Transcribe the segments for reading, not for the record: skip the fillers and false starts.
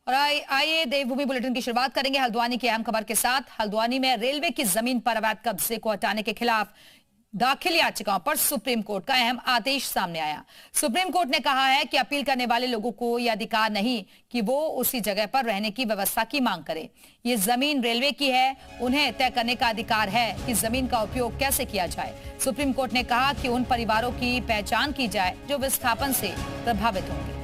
और आइए देवभूमि बुलेटिन की शुरुआत करेंगे हल्द्वानी की अहम खबर के साथ। हल्द्वानी में रेलवे की जमीन पर अवैध कब्जे को हटाने के खिलाफ दाखिल याचिकाओं पर सुप्रीम कोर्ट का अहम आदेश सामने आया। सुप्रीम कोर्ट ने कहा है कि अपील करने वाले लोगों को यह अधिकार नहीं कि वो उसी जगह पर रहने की व्यवस्था की मांग करें। ये जमीन रेलवे की है, उन्हें तय करने का अधिकार है कि जमीन का उपयोग कैसे किया जाए। सुप्रीम कोर्ट ने कहा कि उन परिवारों की पहचान की जाए जो विस्थापन से प्रभावित होंगे।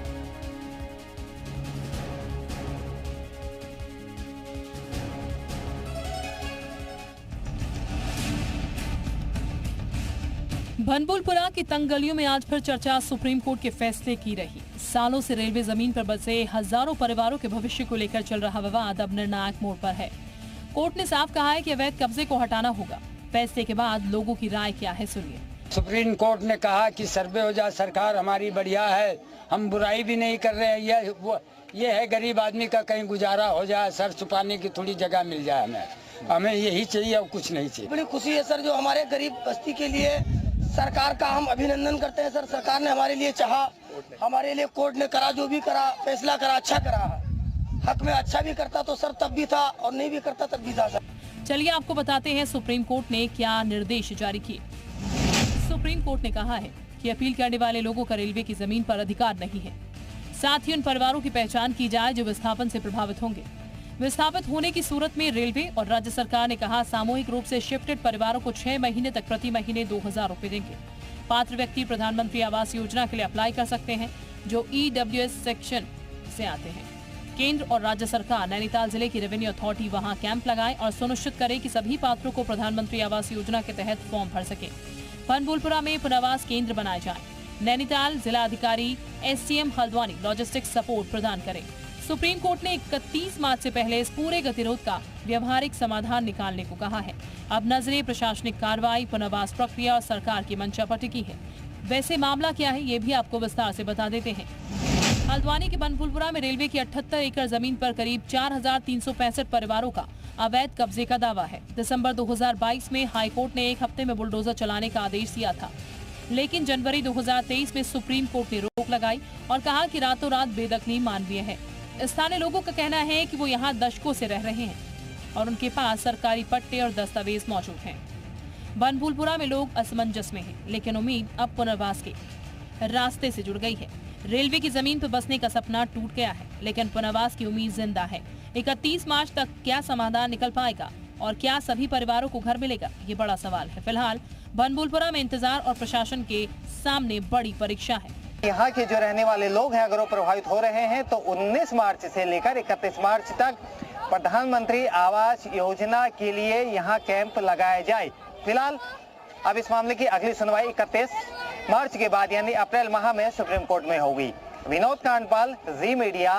बनबुलपुरा की तंग गलियों में आज फिर चर्चा सुप्रीम कोर्ट के फैसले की रही। सालों से रेलवे जमीन पर बसे हजारों परिवारों के भविष्य को लेकर चल रहा विवाद अब निर्णायक मोड़ पर है। कोर्ट ने साफ कहा है कि अवैध कब्जे को हटाना होगा। फैसले के बाद लोगों की राय क्या है, सुनिए। सुप्रीम कोर्ट ने कहा कि सर्वे हो जाए, सरकार हमारी बढ़िया है, हम बुराई भी नहीं कर रहे हैं। ये है गरीब आदमी का कहीं गुजारा हो जाए, सर छुपाने की थोड़ी जगह मिल जाए। हमें यही चाहिए और कुछ नहीं चाहिए। बड़ी खुशी है सर, जो हमारे गरीब बस्ती के लिए सरकार का हम अभिनंदन करते हैं। सर सरकार ने हमारे लिए चाहा, हमारे लिए कोर्ट ने करा, जो भी करा फैसला करा, अच्छा करा। हक में अच्छा भी करता तो सर तब भी था, और नहीं भी करता तब भी था सर। चलिए आपको बताते हैं सुप्रीम कोर्ट ने क्या निर्देश जारी किए। सुप्रीम कोर्ट ने कहा है कि अपील करने वाले लोगों का रेलवे की जमीन पर अधिकार नहीं है। साथ ही उन परिवारों की पहचान की जाए जो विस्थापन से प्रभावित होंगे। विस्थापित होने की सूरत में रेलवे और राज्य सरकार ने कहा सामूहिक रूप से शिफ्टेड परिवारों को 6 महीने तक प्रति महीने 2000 रुपए देंगे। पात्र व्यक्ति प्रधानमंत्री आवास योजना के लिए अप्लाई कर सकते हैं जो EWS सेक्शन से आते हैं। केंद्र और राज्य सरकार नैनीताल जिले की रेवेन्यू अथॉरिटी वहां कैंप लगाए और सुनिश्चित करे कि सभी पात्रों को प्रधानमंत्री आवास योजना के तहत फॉर्म भर सके। बनबुलपुरा में पुनर्वास केंद्र बनाए जाए। नैनीताल जिला अधिकारी SCM हल्द्वानी लॉजिस्टिक्स सपोर्ट प्रदान करे। सुप्रीम कोर्ट ने 31 मार्च से पहले इस पूरे गतिरोध का व्यवहारिक समाधान निकालने को कहा है। अब नजरे प्रशासनिक कार्रवाई, पुनर्वास प्रक्रिया और सरकार की मंशा पर टिकी है। वैसे मामला क्या है ये भी आपको विस्तार से बता देते हैं। हल्द्वानी के बनबुलपुरा में रेलवे की 78 एकड़ जमीन पर करीब 4365 परिवारों का अवैध कब्जे का दावा है। दिसंबर 2022 में हाईकोर्ट ने एक हफ्ते में बुलडोजर चलाने का आदेश दिया था, लेकिन जनवरी 2023 में सुप्रीम कोर्ट ने रोक लगाई और कहा कि रातों रात बेदखली मानवीय है। स्थानीय लोगों का कहना है कि वो यहाँ दशकों से रह रहे हैं और उनके पास सरकारी पट्टे और दस्तावेज मौजूद हैं। बनबुलपुरा में लोग असमंजस में हैं, लेकिन उम्मीद अब पुनर्वास के रास्ते से जुड़ गई है। रेलवे की जमीन पर बसने का सपना टूट गया है, लेकिन पुनर्वास की उम्मीद जिंदा है। 31 मार्च तक क्या समाधान निकल पाएगा और क्या सभी परिवारों को घर मिलेगा, ये बड़ा सवाल है। फिलहाल बनबुलपुरा में इंतजार और प्रशासन के सामने बड़ी परीक्षा है। यहाँ के जो रहने वाले लोग हैं अगर वो प्रभावित हो रहे हैं तो 19 मार्च से लेकर 31 मार्च तक प्रधानमंत्री आवास योजना के लिए यहाँ कैंप लगाया जाए। फिलहाल अब इस मामले की अगली सुनवाई 31 मार्च के बाद यानी अप्रैल माह में सुप्रीम कोर्ट में होगी। विनोद कांडपाल, जी मीडिया।